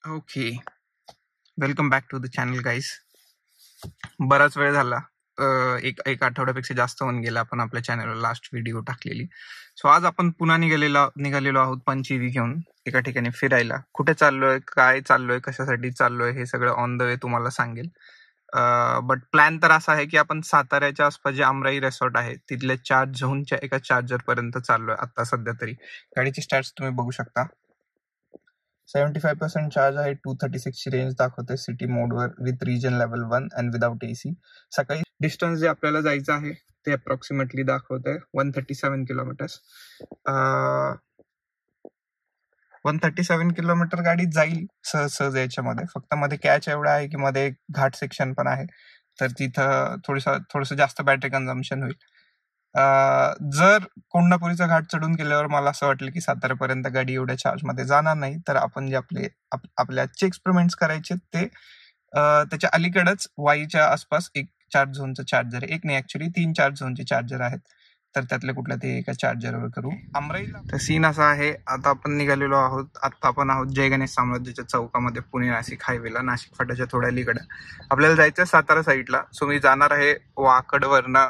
Okay, welcome back to the channel guys. बराच वेळ झाला, एक आठवड्यापेक्षा जास्त होऊन गेला आपण आपल्या चॅनलवर लास्ट व्हिडिओ टाकलेली. सो आज आपण पुन्हा निघालेलो आहोत पंचीवी घेऊन एका ठिकाणी फिरायला. कुठे चाललोय, काय चाललोय, कशासाठी चाललोय हे सगळं ऑन द वे तुम्हाला सांगेल. बट प्लॅन तर असा आहे की आपण साताऱ्याच्या आसपास जे आमराई रिसॉर्ट आहे तिथल्या 4 झोनच्या एका चार्जर पर्यंत चाललोय आता सध्या तरी. गाडीची स्टॅट्स तुम्ही बघू शकता. 75% चार्ज आहे. 236 ची रेंज दाखवते सिटी मोडवर with regen level 1 and without AC. सकाळी डिस्टन्स जे आपल्याला जायचं आहे ते अप्रॉक्सिमेटली दाखवतंय 137 किलोमीटर्स. 137 किलोमीटर गाडी जाईल सहज याच्यामध्ये. फक्त मध्ये कॅच एवढा आहे की मध्ये एक घाट सेक्शन पण आहे, तर तिथं थोडंसं जास्त बॅटरी कन्झम्पशन होईल. जर कोंडापुरीचा घाट चढून गेल्यावर मला असं वाटलं की साताऱ्यापर्यंत गाडी एवढ्या चार्ज मध्ये जाणार नाही, तर आपण जे आपल्या एक्सपेरिमेंट्स करायचे ते त्याच्या अलीकडेच वाईच्या आसपास एक 4 झोनचं चार्जर, एक नाही ऍक्च्युली 3 4 झोनचे चार्जर आहेत, तर त्यातल्या कुठल्या ते एका चार्जरवर करू. अमराईला तर सीन असा आहे, आता आपण निघालेलो आहोत. आता आपण आहोत जय गणेश साम्राज्याच्या चौकामध्ये, पुणे नाशिक हायवेला, नाशिक फाट्याच्या थोड्या अलीकडे. आपल्याला जायचं सातारा साईडला. सो मी जाणार आहे वाकडवरनं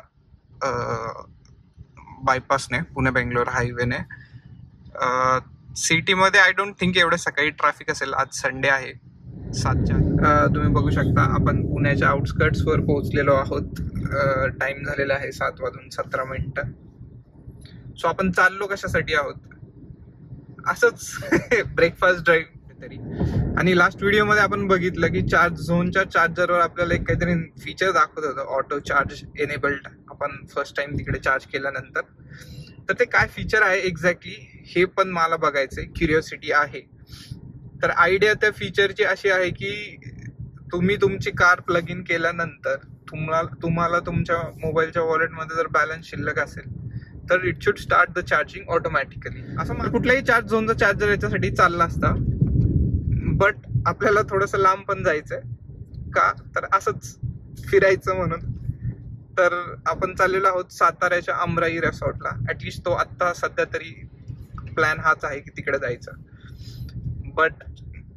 बायपासने, पुणे बेंगलोर हायवेने. सिटीमध्ये आय डोंट थिंक एवढं सकाळी ट्रॅफिक असेल. आज संडे आहे 7च्या. तुम्ही बघू शकता आपण पुण्याच्या आउटस्कर्ट्सवर पोहोचलेलो आहोत. टाइम झालेला आहे 7:17. सो आपण चाललो कशासाठी आहोत, असंच ब्रेकफास्ट ड्राईव्ह तरी. आणि लास्ट व्हिडिओ मध्ये आपण बघितलं की झोनच्या चार्जरवर आपल्याला एक काहीतरी फीचर दाखवत होतं, ऑटो चार्ज एनेबल्ड. आपण फर्स्ट टाइम तिकडे चार्ज केल्यानंतर, तर ते काय फीचर आहे एक्झॅक्टली हे पण मला बघायचंय, क्युरिओसिटी आहे. तर आयडिया त्या फीचरची अशी आहे की तुम्ही तुमची कार प्लग इन केल्यानंतर तुम्हाला तुमच्या मोबाईलच्या वॉलेटमध्ये जर बॅलन्स शिल्लक असेल तर it should start the charging automatically. असं मला कुठल्याही 4 झोनचा चार्जर याच्यासाठी चालला असता, बट आपल्याला थोडंसं लांब पण जायचंय का, तर असंच फिरायचं म्हणून. तर आपण चाललेलो आहोत साताऱ्याच्या अमराई रिसॉर्टला. ऍटलिस्ट तो आता सध्या तरी प्लॅन हाच आहे की तिकडे जायचं. बट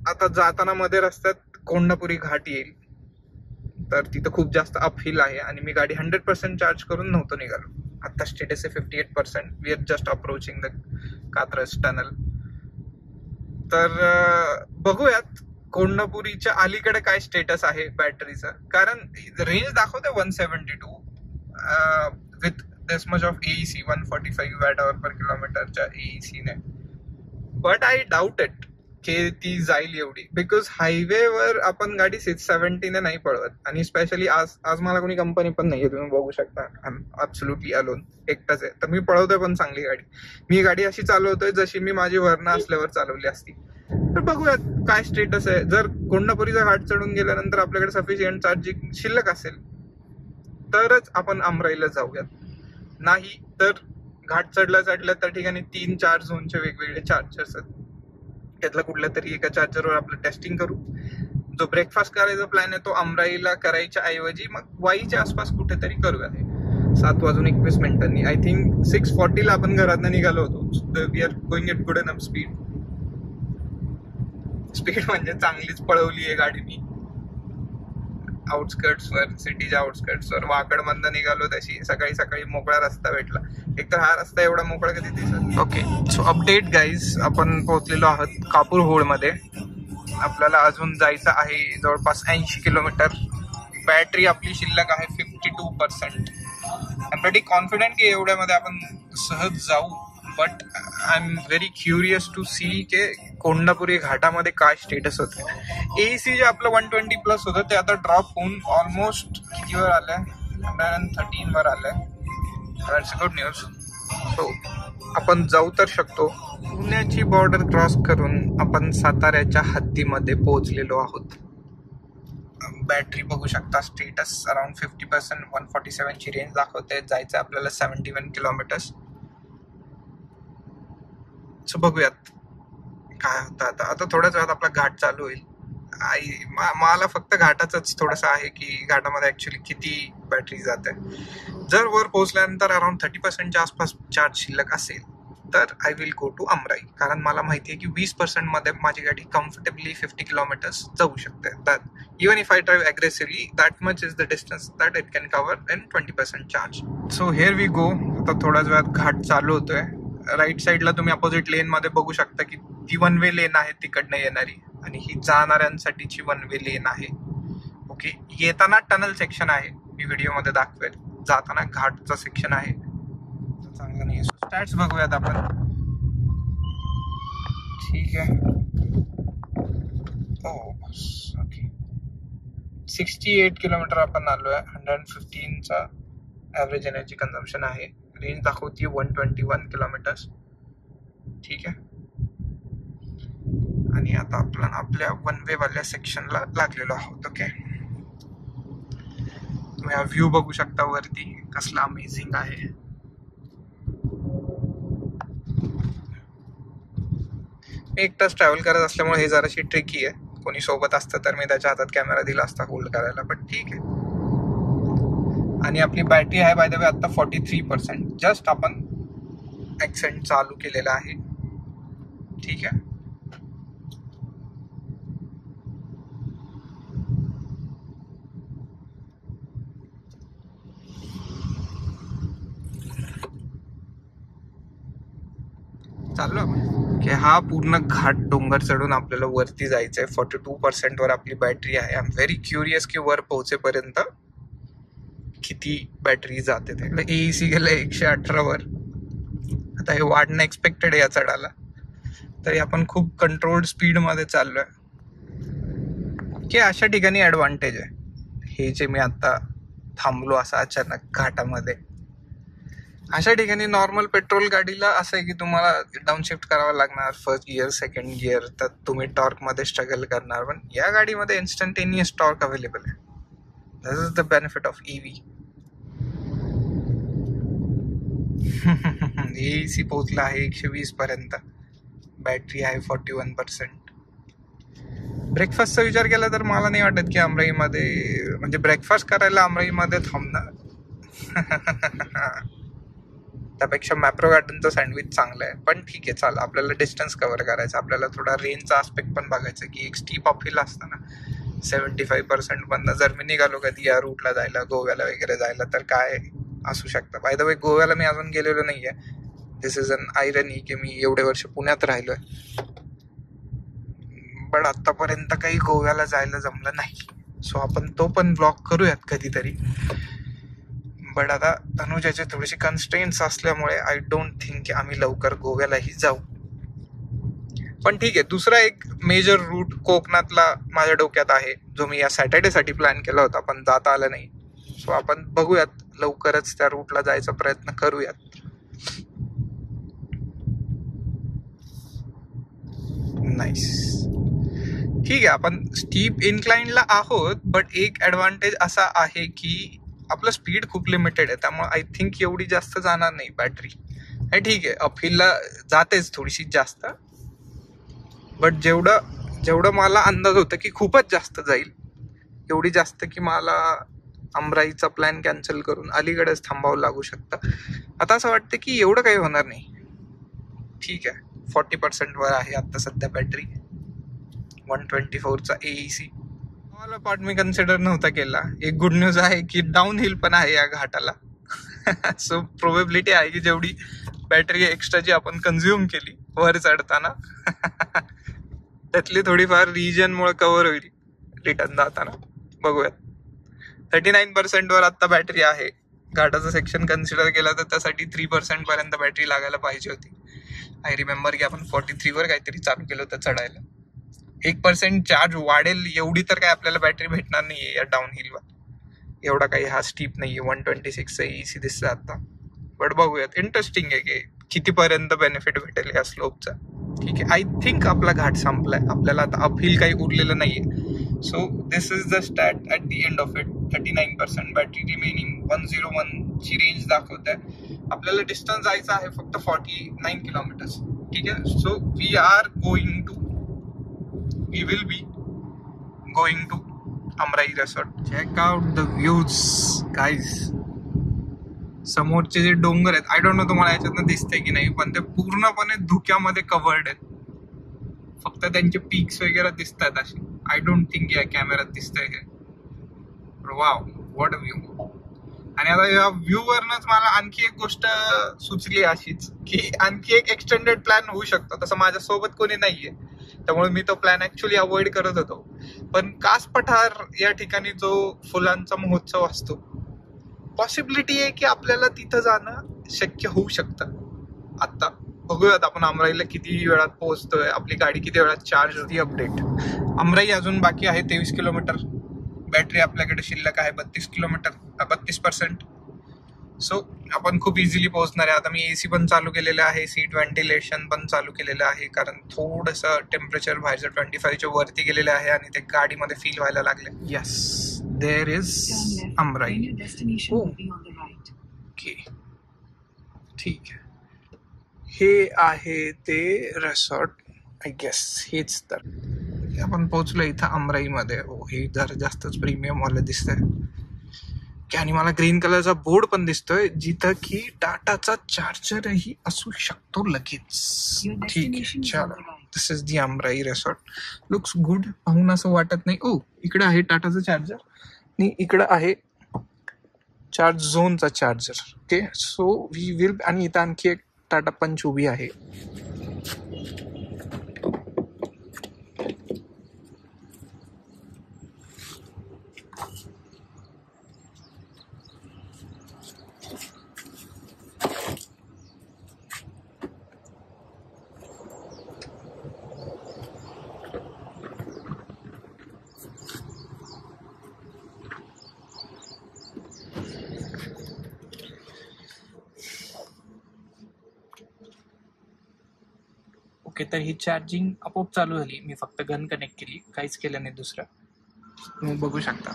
आता जाताना मध्ये रस्त्यात कोंडापुरी घाट येईल, तर तिथं खूप जास्त अपहिल आहे आणि मी गाडी 100% चार्ज करून नव्हतो निघालो. आता स्टेटस आहे 58%. We are just approaching the Katraj tunnel. तर बघूयात कोंडापुरीच्या अलीकडे काय स्टेटस आहे बॅटरीचं, कारण रेंज दाखवते 172 with this much of AEC, 145 Wh/km एईसीने. बट आय डाऊट इट की ती जाईल एवढी, बिकॉज हायवेवर आपण गाडी 670 ने नाही पळवत. आणि स्पेशली आज मला कोणी कंपनी पण नाहीये, तुम्ही बघू शकता. आय एम ॲब्सोल्युटली अलोन, एकटाच आहे. तर मी पळवतोय पण चांगली गाडी. मी गाडी अशी चालवतोय जशी मी माझी वर्ण असल्यावर चालवली असती. तर बघूयात काय स्टेटस आहे. जर कोंडापुरीचा घाट चढून गेल्यानंतर आपल्याकडे सफिशियंट चार्जिंग शिल्लक असेल तरच आपण अमराईला जाऊयात. नाही तर घाट चढल्या त्या ठिकाणी 3 4 झोनचे वेगवेगळे चार्जर्स आहेत, त्यातला कुठल्या तरी एका चार्जरवर आपलं टेस्टिंग करू. जो ब्रेकफास्ट करायचा प्लॅन आहे तो अमराईला करायच्या ऐवजी मग वाईच्या आसपास कुठेतरी करूया. 7:21 आय थिंक 6:40 आपण घरातनं निघालो होतो. We are going at good enough speed म्हणजे चांगलीच पळवली आहे गाडी मी. आउटस्कर्ट्सवर, सिटीच्या आउटस्कर्ट्सवर वाकडमधनं निघालो तशी. सकाळी मोकळा रस्ता भेटला. एक तर हा रस्ता एवढा मोकळा कधी दिसत. ओके, सो अपडेट गाईज, आपण पोहोचलेलो आहोत कापूर मध्ये. आपल्याला अजून जायचं आहे जवळपास 80 किलोमीटर. बॅटरी आपली शिल्लक आहे 52%. आय एम प्रेटी कॉन्फिडंट की एवढ्यामध्ये आपण सहज जाऊ. But I am very curious to see के कोंडापुरी घाटामध्ये काय स्टेटस होतं. एईसी जे आपलं 120+ होतं ते आता ड्रॉप होऊन ऑलमोस्ट कितीवर आलंय, 113 वर आलंय. That's good news. सो आपण जाऊ तर शकतो. पुण्याची बॉर्डर क्रॉस करून आपण साताऱ्याच्या हद्दीमध्ये पोहोचलेलो आहोत. बॅटरी बघू शकता, स्टेटस अराउंड 50%. 147 ची रेंज दाखवते. जायचं आपल्याला 71 किलोमीटर्स. सो बघूयात काय होतं. आता थोड्याच वेळात आपला घाट चालू होईल. मला फक्त घाटाच थोडंसं आहे की घाटामध्ये ऍक्च्युली किती बॅटरी जाते. जर वर पोहोचल्यानंतर अराउंड 30%च्या आसपास चार्ज शिल्लक असेल नंतर आय विल गो टू अमराई, कारण मला माहिती आहे की 20% मध्ये माझी गाडी कम्फर्टेबली 50 किलोमीटर्स जाऊ शकते. That even if I drive aggressively that much is the distance that it can cover in 20% charge. So here we go. आता थोड्याच वेळात घाट चालू होतोय. राईट साईडला तुम्ही अपोजिट लेन मध्ये बघू शकता की ती वन वे लेन आहे तिकडनं येणारी, आणि ही जाणाऱ्यांसाठीची वन वे लेन आहे. ओके, येताना टनल सेक्शन आहे, मी व्हिडिओमध्ये दाखवेल. जाताना घाटचा सेक्शन आहे, चांगलं नाही. स्टॅट्स बघूयात आपण. ठीक आहे. ओके, 68 किलोमीटर आपण आलो आहे. 115चा ॲव्हरेज एनर्जी कन्झम्पशन आहे. रेंज दाखवती 121 किलोमीटर्स. ठीक आहे. आणि आता आपण आपल्या वन वे वाल्या सेक्शनला लागलेलो आहोत. ओके, तुम्ही हा व्ह्यू बघू शकता वरती, कसला अमेझिंग आहे. मी एकटाच ट्रॅव्हल करत असल्यामुळे हे जराशी ट्रिकी आहे. कोणी सोबत असतं तर मी त्याच्या हातात कॅमेरा दिला असता होल्ड करायला, पण ठीक आहे. आणि आपली बॅटरी आहे बाय द वे आता 43%. जस्ट आपण ॲक्सेंट चालू केलेला आहे. ठीक आहे. चाललो आपण की हा पूर्ण घाट डोंगर चढून आपल्याला वरती जायचंय. 42% वर आपली बॅटरी आहे. आय एम व्हेरी क्युरियस की वर पोहोचेपर्यंत किती बॅटरी जाते ते. एईसी गेलं 118 वर. आता हे वाढणं एक्सपेक्टेड आहे या चढाला, तरी आपण खूप कंट्रोल्ड स्पीड मध्ये चाललोय. की अशा ठिकाणी ऍडव्हान्टेज आहे. हे जे मी आता थांबलो असं अचानक घाटामध्ये, अशा ठिकाणी नॉर्मल पेट्रोल गाडीला असं आहे की तुम्हाला डाऊनशिफ्ट करावं लागणार, फर्स्ट गिअर सेकंड गिअर, तर तुम्ही टॉर्क मध्ये स्ट्रगल करणार. पण या गाडीमध्ये इन्स्टंटेनियस टॉर्क अवेलेबल आहे. This is the benefit of EV. AC पोहोचला आहे 120 पर्यंत. बॅटरी आहे 41%. ब्रेकफास्टचा विचार केला तर मला नाही वाटत की अमराईमध्ये, म्हणजे ब्रेकफास्ट करायला अमराईमध्ये थांबणार. त्यापेक्षा मॅप्रो गार्डनचं सँडविच चांगलं आहे. पण ठीक आहे, चाल, आपल्याला डिस्टन्स कव्हर करायचं, आपल्याला थोडा रेंजचा आस्पेक्ट पण बघायचं की एक स्टीप अपहिल असताना 75% मधनं जर मी निघालो कधी या रूटला जायला, गोव्याला वगैरे जायला, तर काय असू शकतं. बाय द वे गोव्याला मी अजून गेलेलो नाहीये. दिस इज अन आयरनी की मी एवढे वर्ष पुण्यात राहिलोय, पण आतापर्यंत काही गोव्याला जायला जमलं नाही. सो आपण तो पण ब्लॉग करूयात कधीतरी. बट आता तनुजाचे थोडेसे कन्स्ट्रेंट्स असल्यामुळे आय डोंट थिंक की आम्ही लवकर गोव्यालाही जाऊ. पण ठीक आहे, दुसरा एक मेजर रूट कोकणातला माझ्या डोक्यात आहे, जो मी या सॅटर्डेसाठी प्लॅन केला होता पण जाता आला नाही. सो आपण बघूयात, लवकरच त्या रूटला जायचा प्रयत्न करूयात. नाईस. ठीक आहे, आपण स्टीप इन्क्लाइनला आहोत, बट एक ऍडव्हान्टेज असा आहे की आपलं स्पीड खूप लिमिटेड आहे, त्यामुळे आय थिंक एवढी जास्त जाणार नाही बॅटरी. ठीक आहे, अपहिलला जातेच थोडीशी जास्त, बट जेवढं मला अंदाज होता की खूपच जास्त जाईल, एवढी जास्त की मला अमराईचा प्लॅन कॅन्सल करून अलीकडेच थांबावं लागू शकतं. आता असं वाटतं की एवढं काही होणार नाही. ठीक आहे, 40% वर आहे आता सध्या बॅटरी. 124चा एईसी मला पार्ट मी कन्सिडर नव्हता केला. एक गुड न्यूज आहे की डाऊन हिल पण आहे या घाटाला. सो प्रोबेबिलिटी आहे की जेवढी बॅटरी एक्स्ट्राची आपण कन्झ्युम केली वर चढताना, त्यातली थोडीफार रिजनमुळे कव्हर होईल रिटर्न जाताना. बघूयात. 39% वर आता बॅटरी आहे. घाटाचं सेक्शन कन्सिडर केलं तर त्यासाठी 3% पर्यंत बॅटरी लागायला पाहिजे होती. आय रिमेंबर की आपण 43 वर काहीतरी चालू केलं होतं चढायला. 1% चार्ज वाढेल एवढी तर काय आपल्याला बॅटरी भेटणार नाहीये या डाऊन हिलवर. एवढा काही हा स्टीप नाहीये. 126चा एसी दिसतं आता. बट बघूयात. इंटरेस्टिंग आहे की कितीपर्यंत बेनिफिट भेटेल या स्लोपचा. ठीक आहे, आय थिंक आपला घाट संपलाय. आपल्याला आता अपहिल काही उरलेलं नाहीये. So this is the stat at the end of it. 39% battery remaining. 101 ची रेंज दाखवत आहे. आपल्याला डिस्टन्स जायचं आहे फक्त 49 किलोमीटर्स. ठीक आहे, so we will be going to Amrai Resort. Check out the views, guys. समोरचे जे डोंगर आहेत, आय डोंट नो तुम्हाला याच्यातनं दिसतंय की नाही, पण ते पूर्णपणे धुक्यामध्ये कव्हर्ड आहेत. फक्त त्यांचे पीक्स वगैरे दिसतात असे. आय डोंट थिंक या कॅमेऱ्यात दिसतंय हे. Wow, what a view. आणि आता या व्ह्यू वरनच मला आणखी एक गोष्ट सुचली अशीच, की आणखी एक एक्सटेंडेड प्लॅन होऊ शकतो. तसं माझ्यासोबत कोणी नाहीये, त्यामुळे मी तो प्लॅन ऍक्च्युली अवॉइड करत होतो. पण कास पठार या ठिकाणी जो फुलांचा महोत्सव असतो, पॉसिबिलिटी आहे की आपल्याला तिथं जाणं शक्य होऊ शकतं. आता बघूयात आपण अमराईला किती वेळात पोहोचतोय, आपली गाडी किती वेळात चार्ज होती. अपडेट, अमराई अजून बाकी आहे 23 किलोमीटर. बॅटरी आपल्याकडे शिल्लक आहे 32 किलोमीटर, 32%. सो आपण खूप इझिली पोहोचणार आहे. आता मी AC पण चालू केलेलं आहे, सीट व्हेंटिलेशन पण चालू केलेलं आहे, कारण थोडंसं टेम्परेचर बाहेरचं 25च्या वरती गेलेलं आहे आणि ते गाडीमध्ये फील व्हायला लागले. Yes, there is Amrai. Okay, ठीक आहे. हे आहे ते रिसॉर्ट, आय गेस हेच. तर आपण पोहोचलो इथं अमराईमध्ये. हे जरा जास्तच प्रीमियम वाला दिसतंय. आणि मला ग्रीन कलरचा बोर्ड पण दिसतोय, जिथं की टाटाचा चार्जरही असू शकतो लगेच. ठीक आहे, चलो. This is the Amrai resort. Looks good. पाहून असं वाटत नाही. ओ, इकडे आहे टाटाचं चार्जर आणि इकडं आहे चार्ज झोनचा charger. Okay, so we will. आणि इथं आणखी एक टाटा पंच उभी आहे. ओके, तर ही चार्जिंग आपोआप चालू झाली. मी फक्त गन कनेक्ट केली, काहीच केलं नाही दुसरं. तुम्ही बघू शकता.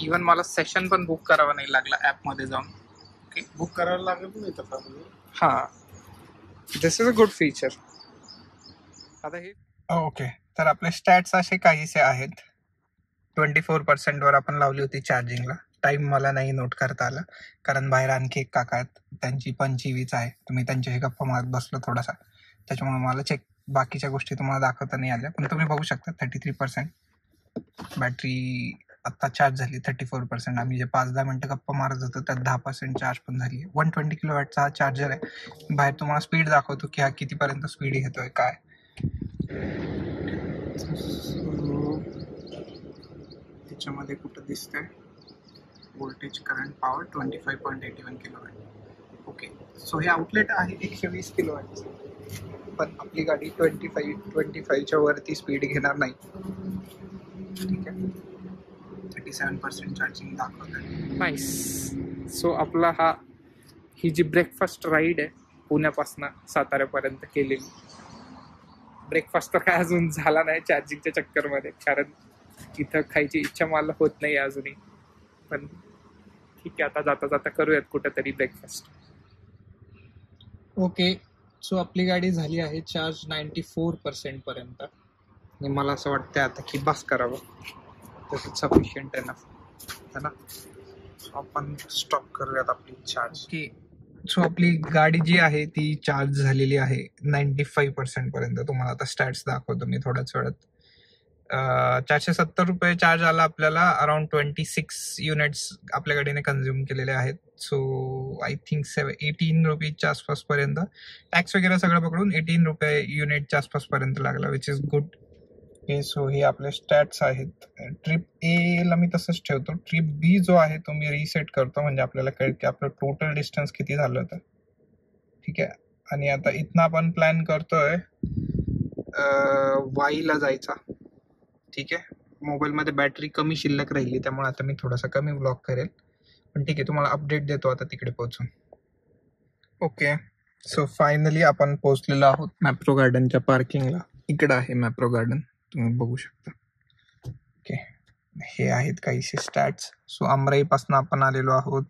इवन मला सेशन पण बुक करावा नाही लागला ॲपमध्ये जाऊन. ओके, बुक करायला लागत नाही तसं. हां, दिस इज अ गुड फीचर. आता हे ओके, तर आपले स्टॅट्स असे काहीसे आहेत. 24% वर आपण लावली होती चार्जिंगला. टाइम मला नाही नोट करता आला, कारण बाहेर आणखी एक काका आहेत, त्यांची 25 आहे. तुम्ही त्यांच्याशी गप्पा मारत बसलो थोडासा, त्याच्यामुळे मला चेक बाकीच्या गोष्टी तुम्हाला दाखवता नाही आल्या. पण तुम्ही बघू शकता 33% बॅटरी आत्ता चार्ज झाली. 34% आम्ही जे 5-10 मिनटं गप्पा मारत होतो त्यात 10% चार्ज पण झाली. 120 किलोवॅटचा हा चार्जर आहे. बाहेर तुम्हाला स्पीड दाखवतो की हा कितीपर्यंत स्पीड घेतोय काय. त्याच्यामध्ये कुठं दिसतंय voltage, current, power 25.81 kilowatt. Okay, so हे आउटलेट आहे 120 किलोवॅटचं, पण आपली गाडी 25च्या वरती स्पीड घेणार नाही. ठीक आहे, 37% चार्जिंग दाखवत आहे. नाईस. सो आपला ही जी ब्रेकफास्ट राईड आहे पुण्यापासून साताऱ्यापर्यंत केलेली. ब्रेकफास्ट तर काय अजून झाला नाही चार्जिंगच्या चक्करमध्ये, कारण इथं खायची इच्छा मला होत नाही अजूनही. पण ठीक आहे, आता जाता जाता करूयात कुठेतरी ब्रेकफास्ट. ओके, सो आपली गाडी झाली आहे चार्ज 94% पर्यंत. आणि मला असं वाटतं आता की बस करावं, तसं सफिशियंट आहे ना. आपण स्टॉप करूयात आपली चार्ज. ओके, सो आपली गाडी जी आहे ती चार्ज झालेली आहे 95% पर्यंत. तुम्हाला आता स्टॅट्स दाखवतो मी थोड्याच वेळात. 470 रुपये चार्ज आला आपल्याला. अराउंड 26 युनिट्स आपल्या गाडीने कन्झ्युम केलेले आहेत. सो आय थिंक 18 रुपीजच्या आसपास पर्यंत, टॅक्स वगैरे सगळं पकडून 18 रुपये युनिटच्या आसपास पर्यंत लागला, which is good. Okay, so हे आपले स्टॅट्स आहेत. ट्रिप ए ला मी तसंच ठेवतो. ट्रिप बी जो आहे तो मी रिसेट करतो, म्हणजे आपल्याला कळेल की आपलं टोटल डिस्टन्स किती झालं होतं. ठीक आहे, आणि आता इथनं आपण प्लॅन करतोय वाईला जायचा. ठीक आहे, मोबाईलमध्ये बॅटरी कमी शिल्लक राहिली, त्यामुळे आता मी थोडासा कमी व्लॉग करेल. पण ठीक आहे, तुम्हाला अपडेट देतो आता तिकडे पोहोचून. ओके, सो फायनली आपण पोहोचलेलो आहोत मॅप्रो गार्डनच्या पार्किंगला. इकडं आहे मॅप्रो गार्डन, तुम्ही बघू शकता. ओके, हे आहेत काहीसे स्टॅट्स. सो अमराईपासून आपण आलेलो आहोत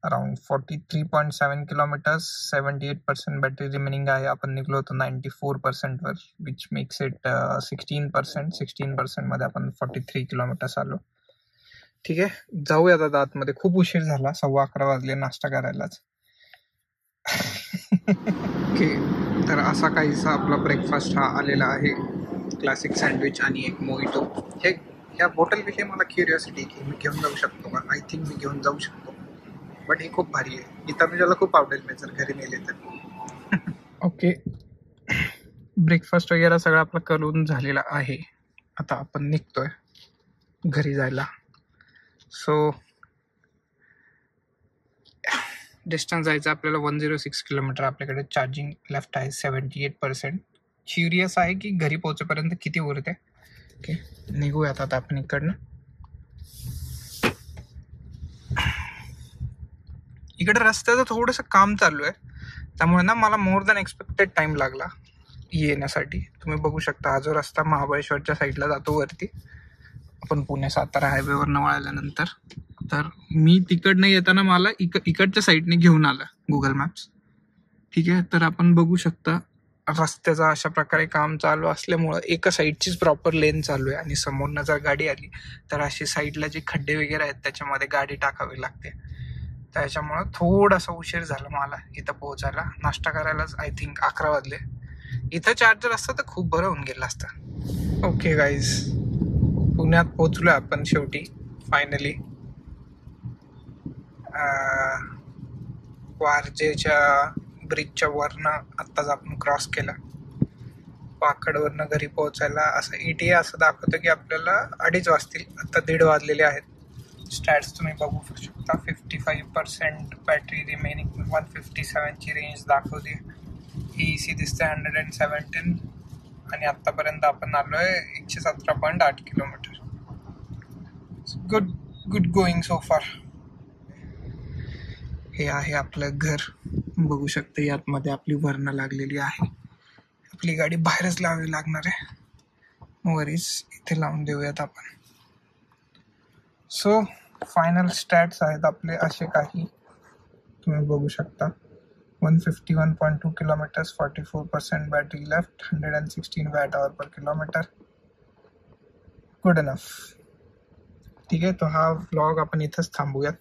अराउंड 43.7 किलोमीटर्स. 78% बॅटरी रिमेनिंग आहे. आपण निघलो होतो 94% वर, विच मेक्स इट 16%. 16% मध्ये आपण 43 किलोमीटर्स आलो. ठीक आहे, जाऊयात आता आतमध्ये. खूप उशीर झाला, 11:15 वाजले नाश्ता करायलाच. ओके, तर असा काहीसा आपला ब्रेकफास्ट हा आलेला आहे. क्लासिक सँडविच आणि एक मोहितो. हे या बॉटलविषयी मला क्युरिओसिटी की मी घेऊन जाऊ शकतो का. आय थिंक मी घेऊन जाऊ शकतो, बट हे खूप भारी आहे. गीतानुजाला खूप आवडेल मी जर घरी नेले तर. ओके, ब्रेकफास्ट वगैरे सगळं आपलं करून झालेला आहे. आता आपण निघतोय घरी जायला. सो डिस्टन्स जायचं आपल्याला 106 किलोमीटर. आपल्याकडे चार्जिंग लेफ्ट आहे 78%. क्युरियस आहे की घरी पोहोचेपर्यंत किती उरते. ओके, निघूयात आता आपण इकडनं. इकडे रस्त्याचं थोडंसं काम चालू आहे, त्यामुळे ना मला मोर दॅन एक्सपेक्टेड टाइम लागला येण्यासाठी. तुम्ही बघू शकता हा जो रस्ता महाबळेश्वरच्या साईडला जातो वरती, आपण पुणे सातारा हायवेवरनं वळाल्यानंतर. तर मी तिकडनं येताना मला इकडच्या साईडने घेऊन आला गुगल मॅप्स. ठीक आहे, तर आपण बघू शकता रस्त्याचं अशा प्रकारे काम चालू असल्यामुळं एका साईडचीच प्रॉपर लेन चालू आहे, आणि समोरनं जर गाडी आली तर अशी साईडला जे खड्डे वगैरे आहेत त्याच्यामध्ये गाडी टाकावी लागते. त्याच्यामुळं थोडासा उशीर झाला मला इथं पोहोचायला. नाश्ता करायलाच आय थिंक 11 वाजले. इथं चार्जर असतं तर खूप बरं होऊन गेलं असतं. ओके गाईज, पुण्यात पोहोचलो आपण शेवटी फायनली. वारजेच्या ब्रिजच्या वरनं आत्ताच आपण क्रॉस केला. पाकडवरनं घरी पोहोचायला असं ETA असं दाखवतं की आपल्याला 2:30 वाजतील. आता 1:30 वाजलेले आहेत. स्टॅट्स तुम्ही बघू शकता. 55% बॅटरी रिमेनिंग. 157ची रेंज दाखवते. EEC दिसते 117, आणि आत्तापर्यंत आपण आलोय 117.8 किलोमीटर. गुड गोईंग सो फार. हे आहे आपलं घर, बघू शकता. यातमध्ये आपली वर्ण लागलेली आहे. आपली गाडी बाहेरच लावावी लागणार आहे. वरीच इथे लावून देऊयात आपण. सो फायनल स्टॅट्स आहेत आपले असे काही, तुम्ही बघू शकता. 151.2 kilometres, 44% battery left, 116 Wh/km. Good enough. ठीक आहे, तो हा व्लॉग आपण इथंच थांबूयात.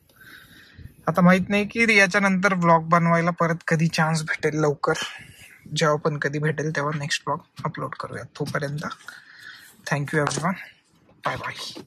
आता माहित नाही की याच्यानंतर व्लॉग बनवायला परत कधी चान्स भेटेल. लवकर जेव्हा पण कधी भेटेल तेव्हा नेक्स्ट व्लॉग अपलोड करूयात. तोपर्यंत थँक्यू एव्हरीवन. Bye bye.